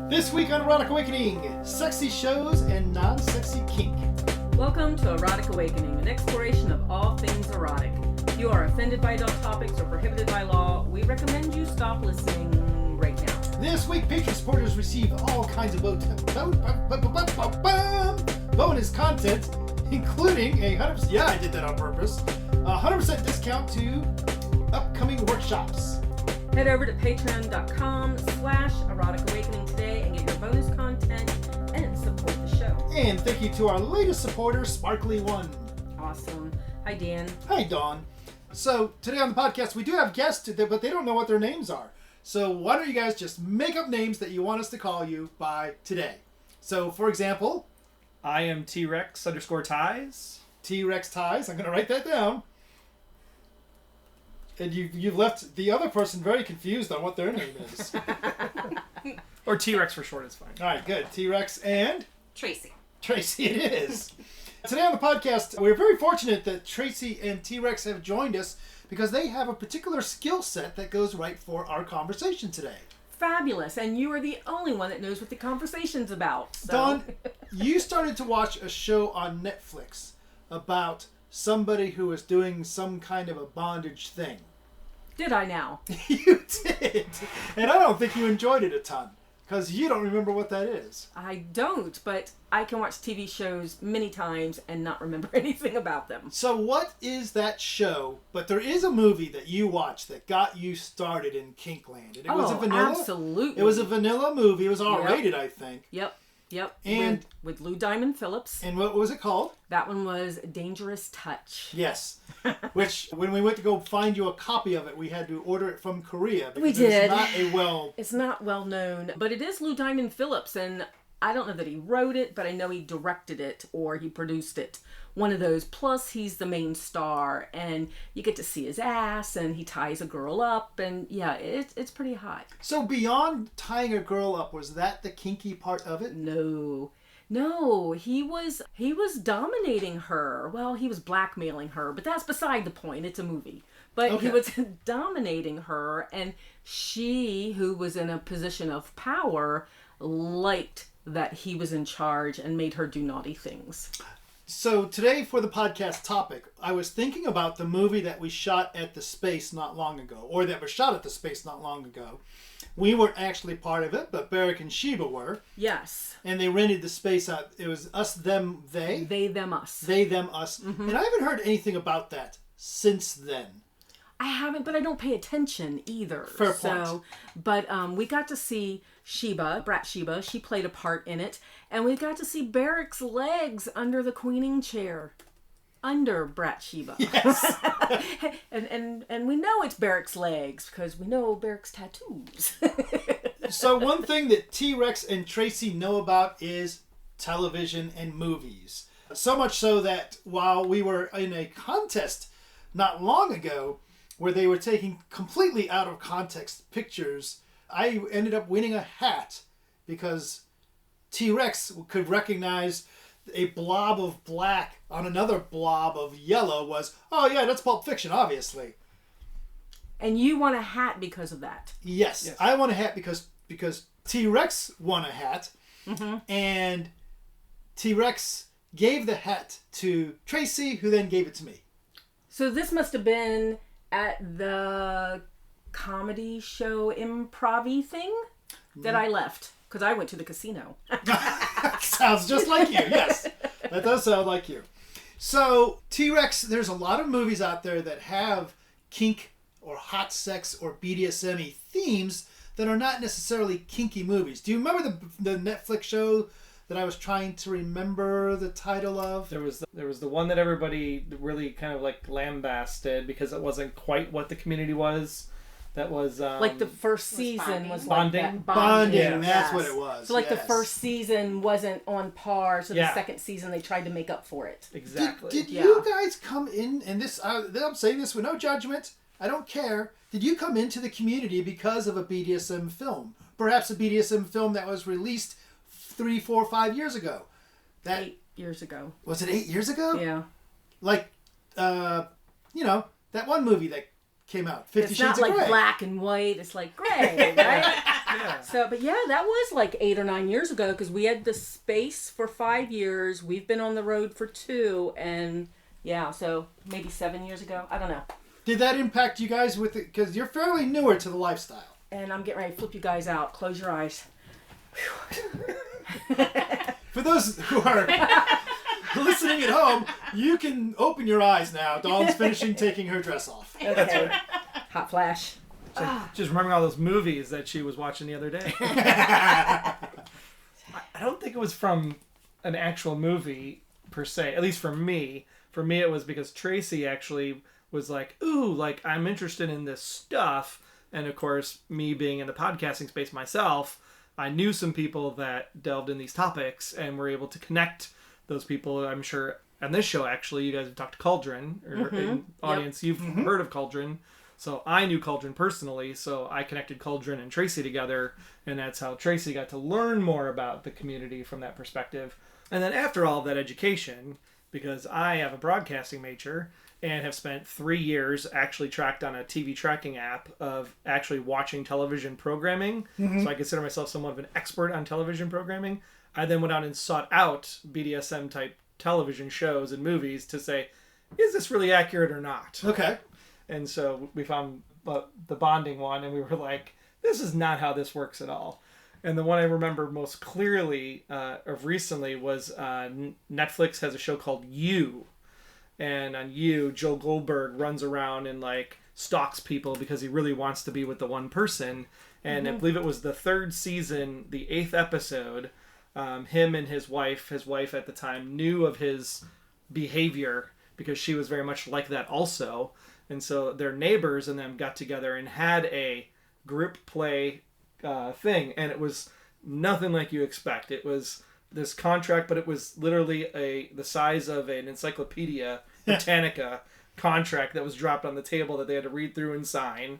This week on Erotic Awakening, sexy shows and non-sexy kink. Welcome to Erotic Awakening, an exploration of all things erotic. If you are offended by adult topics or prohibited by law, we recommend you stop listening right now. This week, Patreon supporters receive all kinds of bonus content, including a 100%, yeah, I did that on purpose, 100% discount to upcoming workshops. Head over to patreon.com/Erotic Awakening today and get your bonus content and support the show. And thank you to our latest supporter, Sparkly One. Awesome. Hi, Dan. Hi, Dawn. So, today on the podcast, we do have guests, but they don't know what their names are. So, why don't you guys just make up names that you want us to call you by today? So, for example, I am T-rex _ties. T-rex ties. I'm going to write that down. And you've left the other person very confused on what their name is. Or T-rex for short is fine. All right, good. T-rex and? Tracy. Tracy it is. Today on the podcast, we're very fortunate that Tracy and T-rex have joined us because they have a particular skill set that goes right for our conversation today. Fabulous. And you are the only one that knows what the conversation's about. So. Dawn, you started to watch a show on Netflix about somebody who was doing some kind of a bondage thing. Did I now? You did. And I don't think you enjoyed it a ton because you don't remember what that is. I don't, but I can watch TV shows many times and not remember anything about them. So what is that show? But there is a movie that you watched that got you started in Kinkland. And it was a vanilla. Absolutely. It was a vanilla movie. It was R-rated, I think. Yep. And with Lou Diamond Phillips. And what was it called? That one was Dangerous Touch. Yes. Which, when we went to go find you a copy of it, we had to order it from Korea. Because We did. It's not well known, but it is Lou Diamond Phillips, and I don't know that he wrote it, but I know he directed it or he produced it. One of those. Plus, he's the main star, and you get to see his ass, and he ties a girl up, and yeah, it's pretty hot. So beyond tying a girl up, was that the kinky part of it? No, he was dominating her. Well, he was blackmailing her, but that's beside the point. It's a movie. But Okay. He was dominating her, and she, who was in a position of power, liked that he was in charge and made her do naughty things. So today for the podcast topic, I was thinking about the movie that we shot at the Space not long ago, or that was shot at the Space not long ago. We weren't actually part of it, but Barrick and Sheba were. Yes. And they rented the space out. It was us, them, they. They, them, us. They, them, us. Mm-hmm. And I haven't heard anything about that since then. I haven't, but I don't pay attention either. Fair point. But we got to see Sheba, Brat Sheba. She played a part in it. And we got to see Barrick's legs under the queening chair. Under Brat Sheba. Yes. and we know it's Barrick's legs because we know Barrick's tattoos. So one thing that T-rex and Tracy know about is television and movies. So much so that while we were in a contest not long ago where they were taking completely out of context pictures, I ended up winning a hat because T-rex could recognize a blob of black on another blob of yellow was, oh yeah, that's Pulp Fiction, obviously. And you won a hat because of that. Yes. I won a hat because T-rex won a hat, mm-hmm. and T-rex gave the hat to Tracy, who then gave it to me. So this must have been at the comedy show improv-y thing that I left. Because I went to the casino. Sounds just like you, yes. That does sound like you. So, T-rex, there's a lot of movies out there that have kink or hot sex or BDSM-y themes that are not necessarily kinky movies. Do you remember the Netflix show that I was trying to remember the title of? There was the one that everybody really kind of like lambasted because it wasn't quite what the Community was. That was like the first season was Bonding. like that. Bonding, Yes. that's what it was. So like yes. The first season wasn't on par, so Yeah. the second season they tried to make up for it. Exactly. Did you guys come in, and this I'm saying this with no judgment, I don't care, did you come into the Community because of a BDSM film? Perhaps a BDSM film that was released 3, 4, 5 years ago. 8 years ago. Was it 8 years ago? Yeah. Like, that one movie that came out, 50 It's Shades not of like Grey. black and white, it's like gray, right? Yeah. So, but yeah, that was like 8 or 9 years ago because we had the space for 5 years. We've been on the road for 2, and yeah, so maybe 7 years ago. I don't know. Did that impact you guys with it? Because you're fairly newer to the lifestyle. And I'm getting ready to flip you guys out. Close your eyes. For those who are listening at home, you can open your eyes now. Dawn's finishing taking her dress off. Okay. Hot flash. Just remembering all those movies that she was watching the other day. I don't think it was from an actual movie per se, at least for me. For me, it was because Tracy actually was like, ooh, like, I'm interested in this stuff. And of course, me being in the podcasting space myself, I knew some people that delved in these topics and were able to connect those people. I'm sure on this show, actually, you guys have talked to Cauldron, or in audience, you've heard of Cauldron. So I knew Cauldron personally, so I connected Cauldron and Tracy together, and that's how Tracy got to learn more about the community from that perspective. And then after all of that education, because I have a broadcasting major and have spent 3 years actually tracked on a TV tracking app of actually watching television programming, so I consider myself somewhat of an expert on television programming, I then went out and sought out BDSM-type television shows and movies to say, is this really accurate or not? Okay. And so we found the bonding one, and we were like, this is not how this works at all. And the one I remember most clearly of recently was Netflix has a show called You. And on You, Joel Goldberg runs around and like stalks people because he really wants to be with the one person. And I believe it was the 3rd season, the 8th episode, him and his wife at the time, knew of his behavior because she was very much like that also. And so their neighbors and them got together and had a group play thing. And it was nothing like you expect. It was this contract, but it was literally the size of an Encyclopedia Britannica contract that was dropped on the table that they had to read through and sign.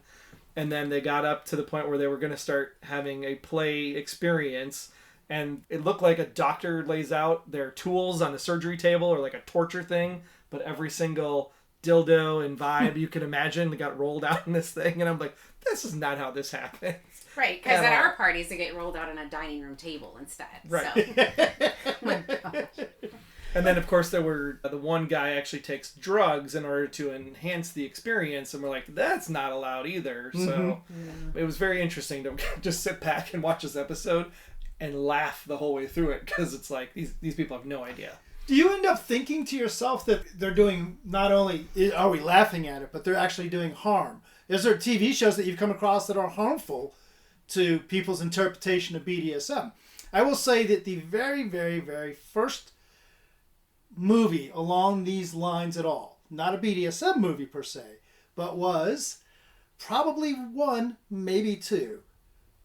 And then they got up to the point where they were going to start having a play experience. And it looked like a doctor lays out their tools on the surgery table or like a torture thing, but every single dildo and vibe you could imagine got rolled out in this thing. And I'm like, this is not how this happens. Right, because at our parties they get rolled out on a dining room table instead. Right. So. Oh my gosh. And then, of course, there were the one guy actually takes drugs in order to enhance the experience, and we're like, that's not allowed either. So it was very interesting to just sit back and watch this episode and laugh the whole way through it, because it's like, these people have no idea. Do you end up thinking to yourself that they're doing, not only are we laughing at it, but they're actually doing harm? Is there TV shows that you've come across that are harmful to people's interpretation of BDSM? I will say that the very, very, very first movie along these lines at all, not a BDSM movie per se, but was probably 1, maybe 2,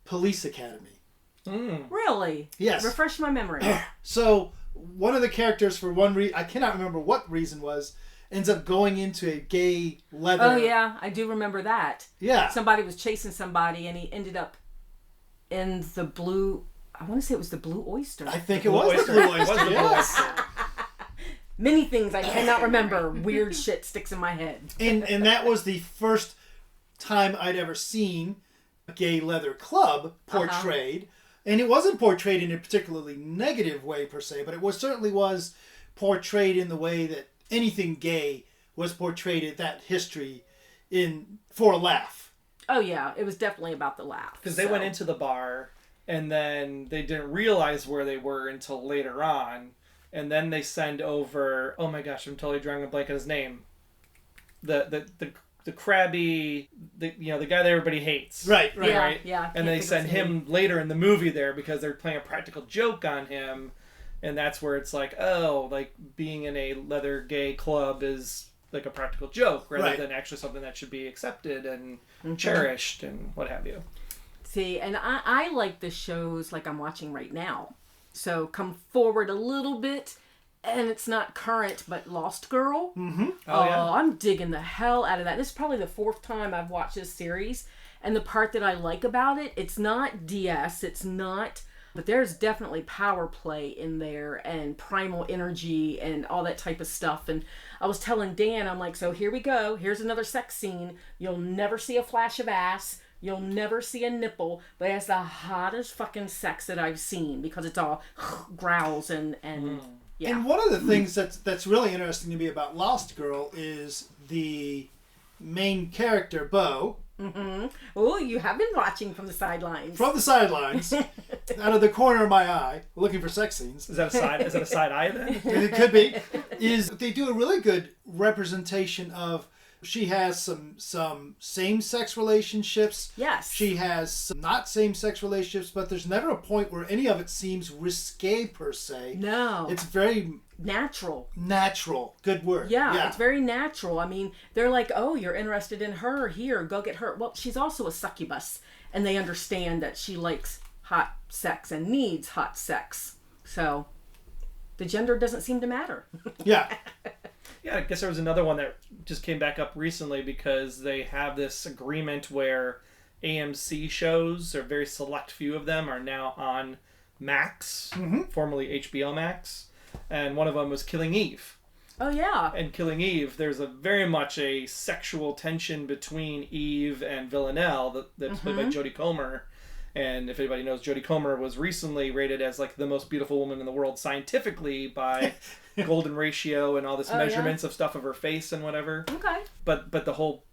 Police Academy. Really? Yes. Refresh my memory. So one of the characters, for one reason, I cannot remember what reason was, ends up going into a gay leather. Oh yeah, I do remember that. Yeah. Somebody was chasing somebody and he ended up in the blue, I want to say it was the Blue Oyster. I think it was the Blue Oyster. Yes. Many things I cannot remember. Weird shit sticks in my head. And that was the first time I'd ever seen a gay leather club portrayed. And it wasn't portrayed in a particularly negative way per se, but it certainly was portrayed in the way that anything gay was portrayed at that history for a laugh. Oh yeah, it was definitely about the laugh. Because they went into the bar, and then they didn't realize where they were until later on. And then they send over, oh my gosh, I'm totally drawing a blank on his name. The crabby, the guy that everybody hates. Right. Yeah. And they send him later in the movie there because they're playing a practical joke on him. And that's where it's like, oh, like being in a leather gay club is like a practical joke rather than actually something that should be accepted and cherished and what have you. See, and I like the shows like I'm watching right now. So come forward a little bit, and it's not current, but Lost Girl. Mm-hmm. Oh, yeah. I'm digging the hell out of that. This is probably the 4th time I've watched this series. And the part that I like about it, it's not DS, but there's definitely power play in there and primal energy and all that type of stuff. And I was telling Dan, I'm like, so here we go. Here's another sex scene. You'll never see a flash of ass. You'll never see a nipple, but it's the hottest fucking sex that I've seen because it's all growls and yeah. And one of the things that's really interesting to me about Lost Girl is the main character, Bo. Mm-hmm. Oh, you have been watching from the sidelines. From the sidelines, out of the corner of my eye, looking for sex scenes. Is that a side eye then? It could be. They do a really good representation of. She has some same-sex relationships. Yes. She has some not same-sex relationships, but there's never a point where any of it seems risque per se. No. It's very natural. Natural. Good word. Yeah, it's very natural. I mean, they're like, oh, you're interested in her. Here, go get her. Well, she's also a succubus, and they understand that she likes hot sex and needs hot sex. So the gender doesn't seem to matter. Yeah. Yeah, I guess there was another one that just came back up recently because they have this agreement where AMC shows, or a very select few of them, are now on Max, formerly HBO Max. And one of them was Killing Eve. Oh, yeah. And Killing Eve, there's very much a sexual tension between Eve and Villanelle that's played by Jodie Comer. And if anybody knows, Jodie Comer was recently rated as like the most beautiful woman in the world scientifically by Golden Ratio and all this measurements of stuff of her face and whatever. Okay. But the whole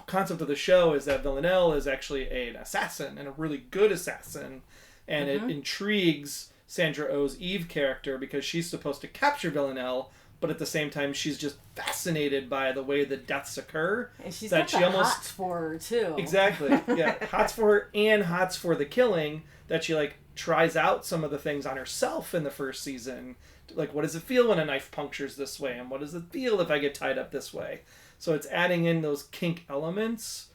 concept of the show is that Villanelle is actually an assassin, and a really good assassin. And it intrigues Sandra Oh's Eve character because she's supposed to capture Villanelle, but at the same time she's just fascinated by the way the deaths occur. And she's got the hots for her too. Exactly. Yeah. Hots for her and hots for the killing, that she like tries out some of the things on herself in the first season. Like, what does it feel when a knife punctures this way? And what does it feel if I get tied up this way? So it's adding in those kink elements,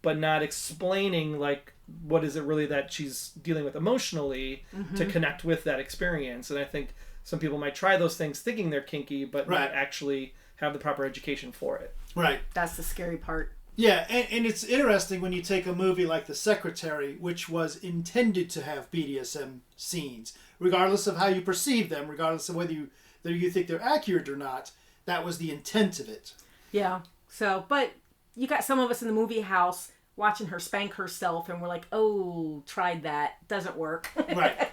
but not explaining like what is it really that she's dealing with emotionally to connect with that experience. And I think some people might try those things thinking they're kinky, but not actually have the proper education for it. Right. That's the scary part. Yeah, and it's interesting when you take a movie like The Secretary, which was intended to have BDSM scenes, regardless of how you perceive them, regardless of whether you think they're accurate or not. That was the intent of it. Yeah. So, but you got some of us in the movie house watching her spank herself, and we're like, oh, tried that. Doesn't work. Right.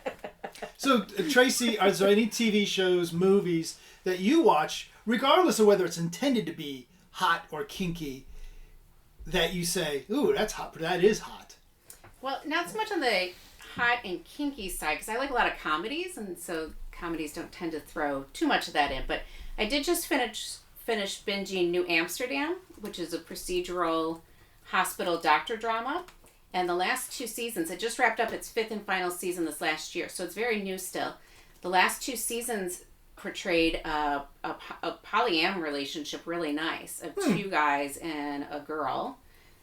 So, Tracy, are there any TV shows, movies that you watch, regardless of whether it's intended to be hot or kinky, that you say, ooh, that's hot, but that is hot? Well, not so much on the hot and kinky side, because I like a lot of comedies, and so comedies don't tend to throw too much of that in. But I did just finish binging New Amsterdam, which is a procedural hospital doctor drama. And the last 2 seasons, it just wrapped up its 5th and final season this last year, so it's very new still. The last 2 seasons portrayed a polyam relationship really nice of 2 guys and a girl.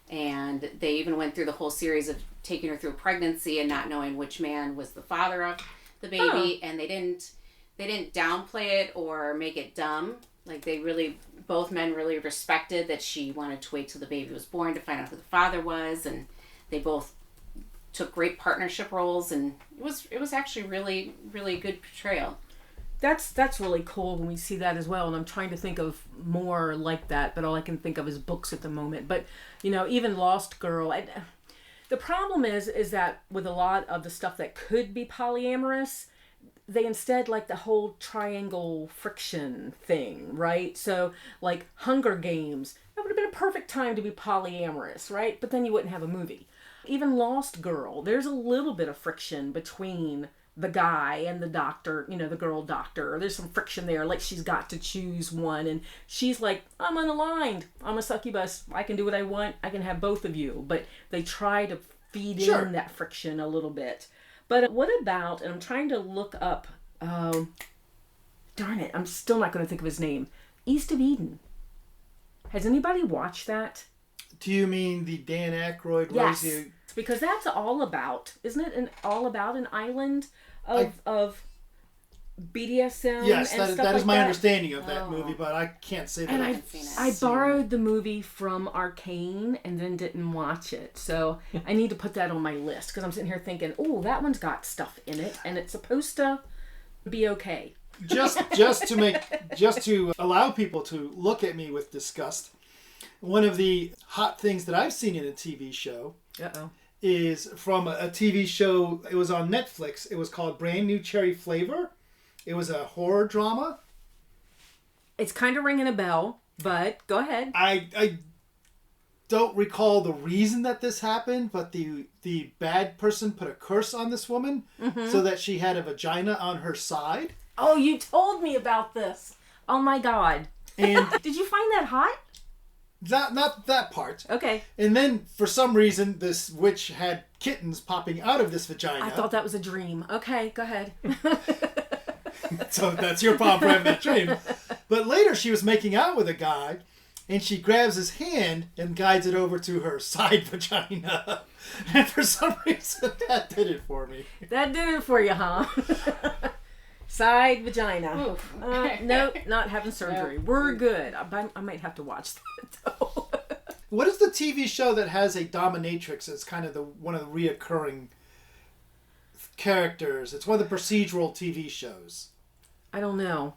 And they even went through the whole series of taking her through pregnancy and not knowing which man was the father of the baby. And they didn't downplay it or make it dumb. Like, both men really respected that she wanted to wait till the baby was born to find out who the father was, and they both took great partnership roles, and it was actually really, really good portrayal. That's really cool when we see that as well, and I'm trying to think of more like that, but all I can think of is books at the moment. But, even Lost Girl, the problem is that with a lot of the stuff that could be polyamorous, they instead like the whole triangle friction thing, right? So, like Hunger Games, that would have been a perfect time to be polyamorous, right? But then you wouldn't have a movie. Even Lost Girl, there's a little bit of friction between the guy and the doctor, the girl doctor. There's some friction there, like she's got to choose one, and she's like, I'm unaligned. I'm a succubus. I can do what I want. I can have both of you. But they try to feed in that friction a little bit. But what about, and I'm trying to look up, darn it, I'm still not going to think of his name, East of Eden. Has anybody watched that? Do you mean the Dan Aykroyd? Yes, because that's all about, isn't it all about an island of BDSM? Yes, and stuff that is like my that? understanding of that movie, but I can't say that And I've I borrowed the movie from Arcane and then didn't watch it. So I need to put that on my list, because I'm sitting here thinking, oh, that one's got stuff in it and it's supposed to be okay. just to allow people to look at me with disgust. One of the hot things that I've seen in a TV show Uh-oh. is from a TV show. It was on Netflix. It was called Brand New Cherry Flavor. It was a horror drama. It's kind of ringing a bell, but go ahead. I don't recall the reason that this happened, but the bad person put a curse on this woman so that she had a vagina on her side. Oh, you told me about this. Oh my God. And did you find that hot? not that part. Okay. And then for some reason this witch had kittens popping out of this vagina. I thought that was a dream. Okay, go ahead. So that's your problem for having that dream. But later she was making out with a guy, and she grabs his hand and guides it over to her side vagina. And for some reason, that did it for me. That did it for you, huh? Side vagina. Oof. Nope, not having surgery. We're good. I might have to watch that, though. What is the TV show that has a dominatrix as kind of one of the reoccurring characters? It's one of the procedural TV shows. I don't know,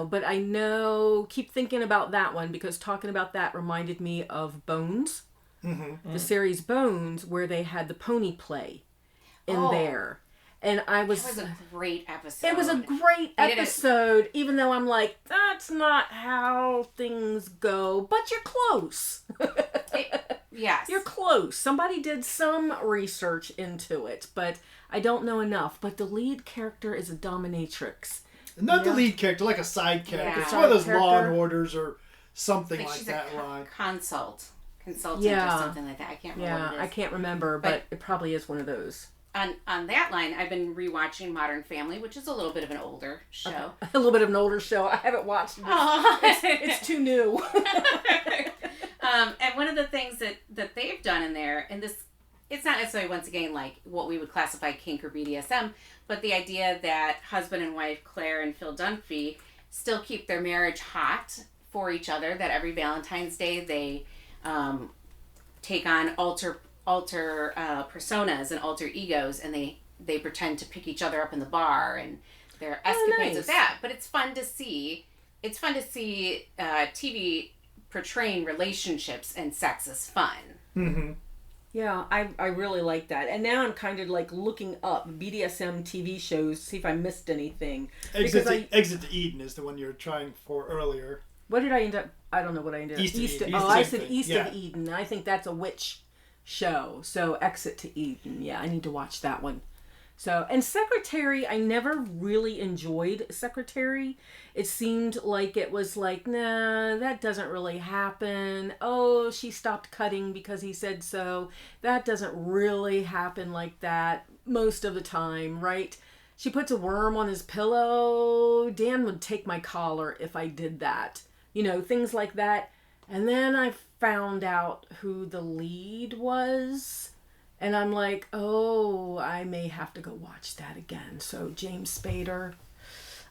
but I know, keep thinking about that one, because talking about that reminded me of Bones. The series Bones, where they had the pony play in there. And It was a great episode. It was a great episode, even though I'm like, that's not how things go, but you're close. Yes. You're close. Somebody did some research into it, but I don't know enough. But the lead character is a dominatrix. Not the lead character, like a side character. Yeah. It's one of those Side Law and character. Orders or something like she's that a line. consultant or something like that. I can't remember Yeah, what it is. I can't remember, but it probably is one of those. On that line, I've been rewatching Modern Family, which is a little bit of an older show. A little bit of an older show. I haven't watched it. It's too new. And one of the things that they've done in there, and this, it's not necessarily, once again, like what we would classify kink or BDSM, but the idea that husband and wife Claire and Phil Dunphy still keep their marriage hot for each other, that every Valentine's Day they take on alter personas and alter egos, and they pretend to pick each other up in the bar, and their escapades with that. But it's fun to see. It's fun to see TV portraying relationships and sex as fun. Mm-hmm. Yeah, I really like that. And now I'm kind of like looking up BDSM TV shows, see if I missed anything. Exit to Eden is the one you were trying for earlier. What did I end up? I don't know what I ended up. East of Eden. I said East Yeah. of Eden. I think that's a witch show. So Exit to Eden. Yeah, I need to watch that one. So, and Secretary, I never really enjoyed Secretary. It seemed like it was like, nah, that doesn't really happen. Oh, she stopped cutting because he said so. That doesn't really happen like that most of the time, right? She puts a worm on his pillow. Dan would take my collar if I did that. You know, things like that. And then I found out who the lead was. And I'm like, oh, I may have to go watch that again. So James Spader.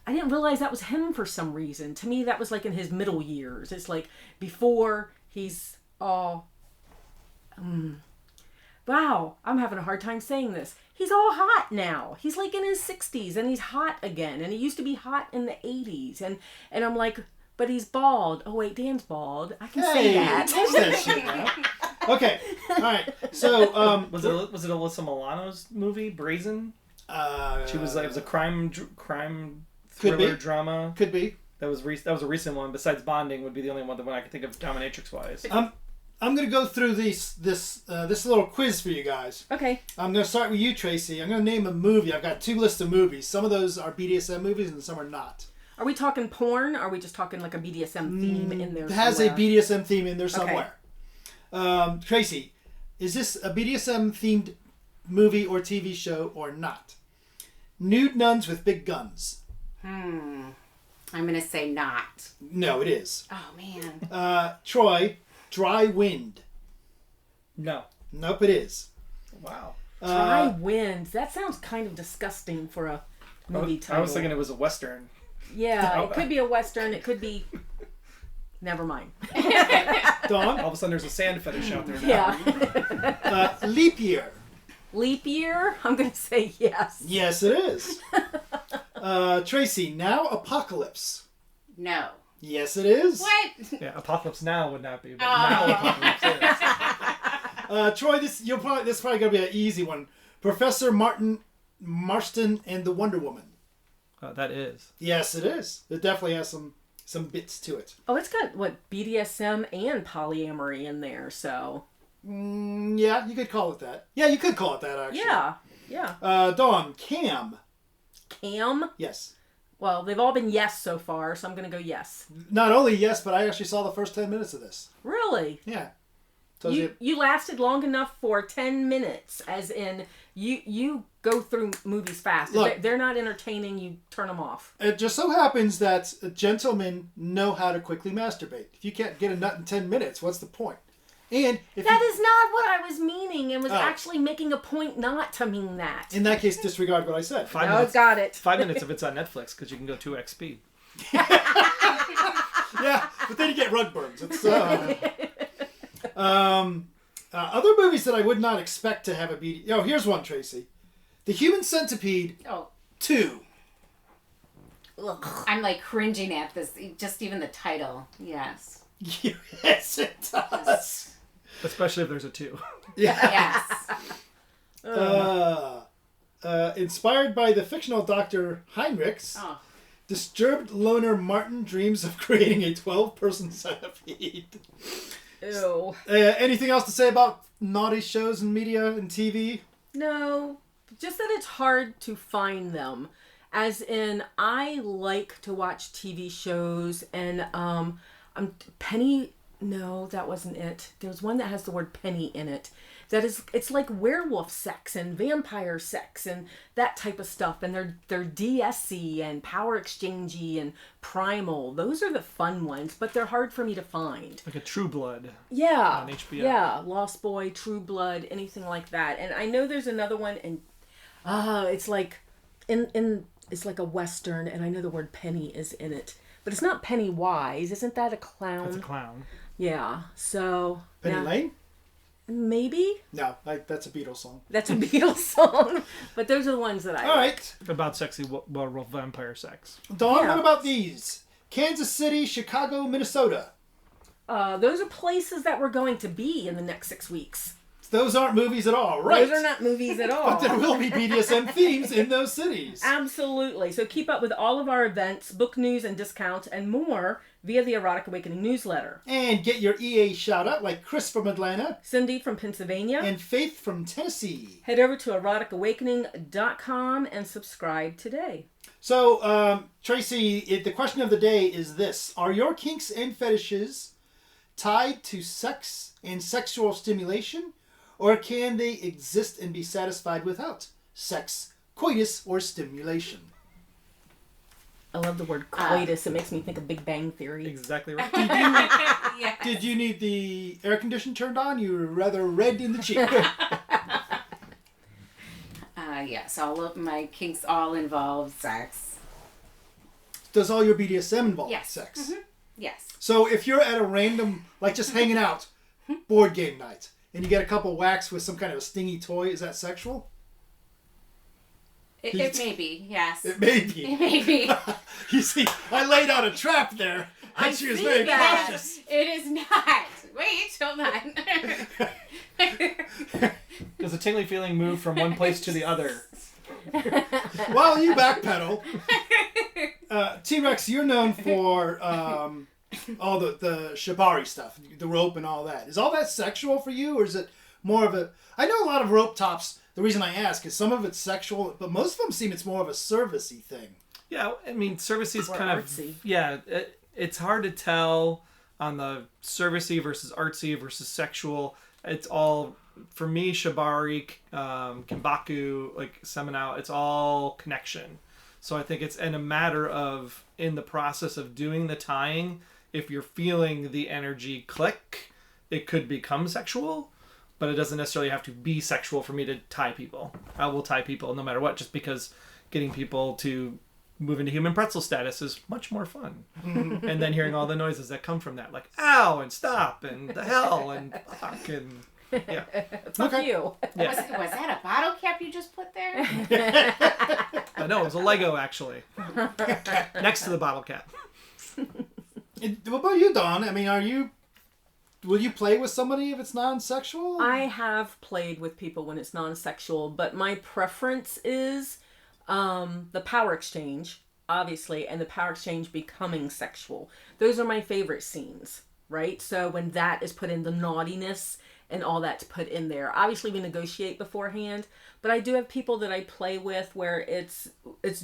I didn't realize that was him for some reason. To me, that was like in his middle years. It's like before he's all... Wow, I'm having a hard time saying this. He's all hot now. He's like in his 60s and he's hot again. And he used to be hot in the 80s. And I'm like, but he's bald. Oh, wait, Dan's bald. I can say that. What's that shit now? Okay, all right. So, was it Alyssa Milano's movie Brazen? She was like, it was a crime thriller drama. Could be. That was a recent one. Besides Bonding, would be the only one that I could think of dominatrix wise. I'm gonna go through this little quiz for you guys. Okay. I'm gonna start with you, Tracy. I'm gonna name a movie. I've got 2 lists of movies. Some of those are BDSM movies, and some are not. Are we talking porn? Or are we just talking like a BDSM theme in there? It has somewhere? a BDSM theme in there somewhere. Okay. Tracy, is this a BDSM themed movie or TV show or not? Nude nuns with big guns. I'm gonna say not. No, it is. Oh man. Troy, Dry Wind. No. Nope, it is. Wow. Dry Wind. That sounds kind of disgusting for a movie title. I was thinking it was a Western. Yeah, it could be a Western. It could be... Never mind. Dawn? All of a sudden there's a sand fetish out there now. Yeah. Leap Year. Leap Year? I'm going to say yes. Yes, it is. Tracy, Now Apocalypse. No. Yes, it is. What? Yeah, Apocalypse Now would not be, but now Apocalypse Troy, this is probably gonna be an easy one. Professor Marston and the Wonder Woman. That is. Yes, it is. It definitely has some bits to it. Oh, it's got BDSM and polyamory in there, so. Yeah, you could call it that. Yeah, you could call it that actually. Yeah. Dawn, Cam. Cam? Yes. Well, they've all been yes so far, so I'm gonna go yes. Not only yes, but I actually saw the first 10 minutes of this. Really? Yeah. You lasted long enough for 10 minutes, as in you go through movies fast. Look, if they're not entertaining, you turn them off. It just so happens that gentlemen know how to quickly masturbate. If you can't get a nut in 10 minutes, what's the point? And that is not what I was meaning, and was actually making a point not to mean that. In that case, disregard what I said. 5 minutes. It's got it. 5 minutes if it's on Netflix, because you can go 2x speed. Yeah, but then you get rug burns. It's other movies that I would not expect to have a BD. Oh, here's one, Tracy. The Human Centipede 2. Ugh. I'm like cringing at this. Just even the title. Yes. Yes, it does. Especially if there's a 2. Yeah. Yes. Inspired by the fictional Dr. Heinrichs, disturbed loner Martin dreams of creating a 12-person centipede. Ew. Anything else to say about naughty shows and media and TV? No, just that it's hard to find them. As in, I like to watch TV shows, and Penny. No, that wasn't it. There's one that has the word penny in it. It's like werewolf sex and vampire sex and that type of stuff. And they're DSC and power exchangey and primal. Those are the fun ones, but they're hard for me to find. Like a True Blood. Yeah. On HBO. Yeah. Lost Boy, True Blood, anything like that. And I know there's another one, and it's like it's like a Western, and I know the word penny is in it. But it's not Pennywise. Isn't that a clown? That's a clown. Yeah. So. Penny Lane? Maybe? No, that's a Beatles song. That's a Beatles song. But those are the ones that I All right. About sexy werewolf vampire sex. Dawn, what about these? Kansas City, Chicago, Minnesota. Those are places that we're going to be in the next 6 weeks. Those aren't movies at all, right? Those are not movies at all. But there will be BDSM themes in those cities. Absolutely. So keep up with all of our events, book news and discounts, and more via the Erotic Awakening newsletter. And get your EA shout out like Chris from Atlanta, Cindy from Pennsylvania, and Faith from Tennessee. Head over to eroticawakening.com and subscribe today. So, Tracy, the question of the day is this. Are your kinks and fetishes tied to sex and sexual stimulation? Or can they exist and be satisfied without sex, coitus, or stimulation? I love the word coitus. It makes me think of Big Bang Theory. Exactly right. Did you need the air condition turned on? You were rather red in the cheek. Yes, all of my kinks all involve sex. Does all your BDSM involve Yes. sex? Mm-hmm. Yes. So if you're at a random, like just hanging out, board game night, and you get a couple whacks with some kind of a stingy toy, is that sexual? It may be, yes. It may be. It may be. You see, I laid out a trap there, and she was very cautious. It is not. Wait, hold on. Does a tingly feeling move from one place to the other? While you backpedal, T-Rex, you're known for all the shibari stuff, the rope and all that. Is all that sexual for you, or is it more of a... I know a lot of rope tops, the reason I ask is some of it's sexual, but most of them seem it's more of a service-y thing. Yeah, I mean, service-y is kind artsy. of... Yeah, it's hard to tell on the service-y versus artsy versus sexual. It's all... For me, shibari, kimbaku, like seminal, it's all connection. So I think it's in a matter of, in the process of doing the tying, if you're feeling the energy click, it could become sexual, but it doesn't necessarily have to be sexual for me to tie people. I will tie people no matter what, just because getting people to move into human pretzel status is much more fun. And then hearing all the noises that come from that, like, ow, and stop, and the hell, and fuck, and... Yeah. Fuck you. Yeah. Was that a bottle cap you just put there? No, it was a Lego, actually. Next to the bottle cap. What about you, Dawn? I mean, are you will you play with somebody if it's non-sexual? I have played with people when it's non-sexual, but my preference is the power exchange, obviously, and the power exchange becoming sexual. Those are my favorite scenes, right? So when that is put in, the naughtiness and all that's put in there. Obviously, we negotiate beforehand, but I do have people that I play with where it's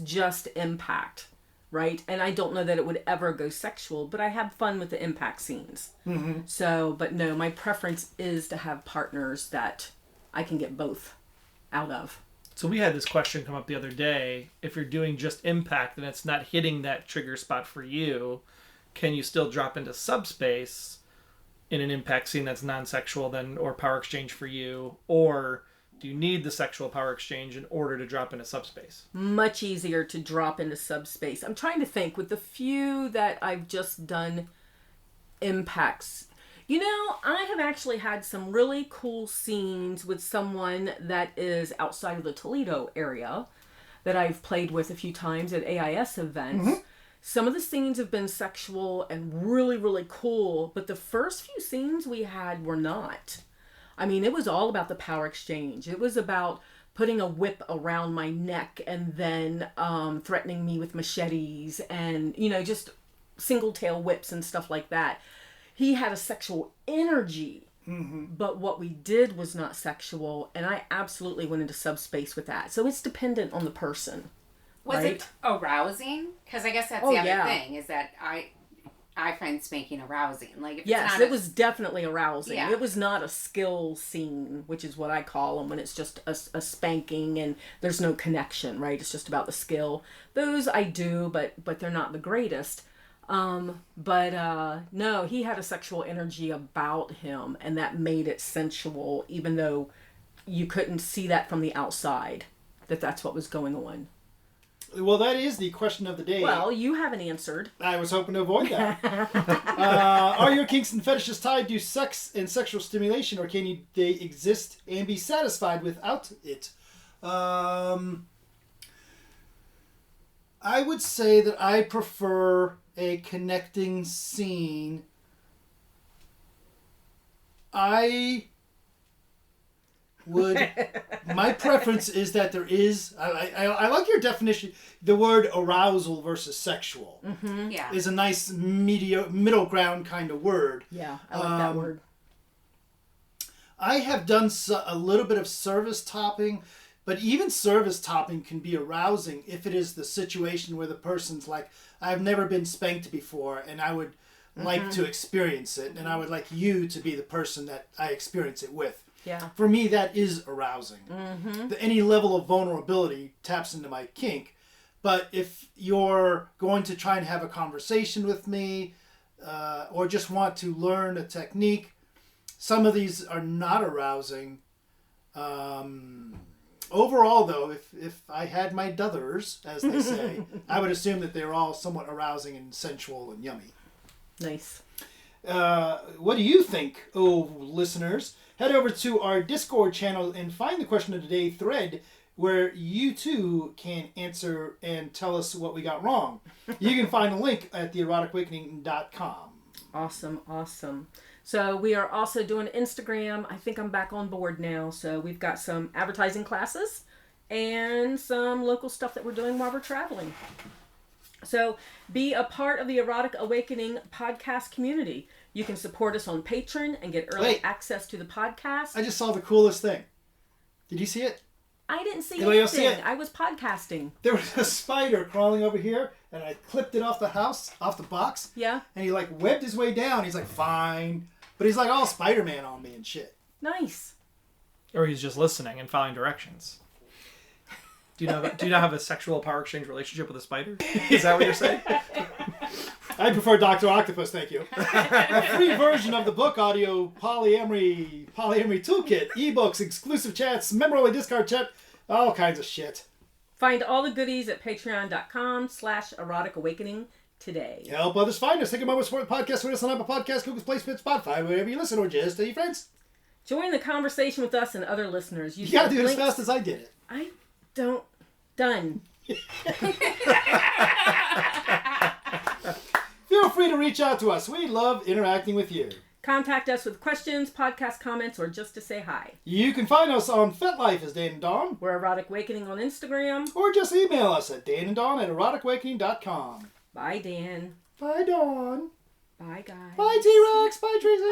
just impact, right? And I don't know that it would ever go sexual, but I have fun with the impact scenes. Mm-hmm. So, but no, my preference is to have partners that I can get both out of. So we had this question come up the other day. If you're doing just impact and it's not hitting that trigger spot for you, can you still drop into subspace in an impact scene that's non-sexual then, or power exchange for you? Or do you need the sexual power exchange in order to drop into subspace? Much easier to drop into subspace. I'm trying to think with the few that I've just done impacts. You know, I have actually had some really cool scenes with someone that is outside of the Toledo area that I've played with a few times at AIS events. Mm-hmm. Some of the scenes have been sexual and really, really cool, but the first few scenes we had were not. I mean, it was all about the power exchange. It was about putting a whip around my neck and then threatening me with machetes and, you know, just single tail whips and stuff like that. He had a sexual energy, but what we did was not sexual, and I absolutely went into subspace with that. So it's dependent on the person. Was it arousing? Because I guess that's the other thing, is that I find spanking arousing. Like, if yes, it was definitely arousing. Yeah. It was not a skill scene, which is what I call them, when it's just a spanking and there's no connection, right? It's just about the skill. Those I do, but they're not the greatest. No, he had a sexual energy about him, and that made it sensual, even though you couldn't see that from the outside, that's what was going on. Well, that is the question of the day. Well, you haven't answered. I was hoping to avoid that. Are your kinks and fetishes tied to sex and sexual stimulation, or can they exist and be satisfied without it? I would say that I prefer a connecting scene. My preference is that there is, I like your definition, the word arousal versus sexual. Mm-hmm. Yeah. Is a nice middle ground kind of word. Yeah, I like that word. I have done a little bit of service topping, but even service topping can be arousing if it is the situation where the person's like, I've never been spanked before, and I would like to experience it, and I would like you to be the person that I experience it with. Yeah. For me, that is arousing. Mm-hmm. Any level of vulnerability taps into my kink. But if you're going to try and have a conversation with me, or just want to learn a technique, some of these are not arousing. Overall, though, if I had my duthers, as they say, I would assume that they're all somewhat arousing and sensual and yummy. Nice. What do you think, listeners? Head over to our Discord channel and find the question of the day thread where you too can answer and tell us what we got wrong. You can find a link at theeroticawakening.com. Awesome. So we are also doing Instagram. I think I'm back on board now. So we've got some advertising classes and some local stuff that we're doing while we're traveling. So be a part of the Erotic Awakening podcast community. You can support us on Patreon and get early access to the podcast. I just saw the coolest thing. Did you see it? I didn't see Anybody else see anything. it? I was podcasting. There was a spider crawling over here, and I clipped it off the box. Yeah. And he like webbed his way down. He's like, fine. But he's like all Spider-Man on me and shit. Nice. Or he's just listening and following directions. Do you not have a sexual power exchange relationship with a spider? Is that what you're saying? I prefer Dr. Octopus, thank you. A free version of the book audio polyamory toolkit, ebooks, exclusive chats, member-only Discord chat, all kinds of shit. Find all the goodies at patreon.com/erotic awakening today. Help others find us. Take a moment to support the podcast with us on Apple Podcasts, Google Play, Spotify, wherever you listen, or just tell your friends. Join the conversation with us and other listeners. You gotta do it as fast as I did it. Done. Feel free to reach out to us. We love interacting with you. Contact us with questions, podcast comments, or just to say hi. You can find us on FetLife as Dan and Dawn. We're Erotic Awakening on Instagram. Or just email us at dananddawn@eroticawakening.com. Bye, Dan. Bye, Dawn. Bye, guys. Bye, T-Rex. Bye, Tracy.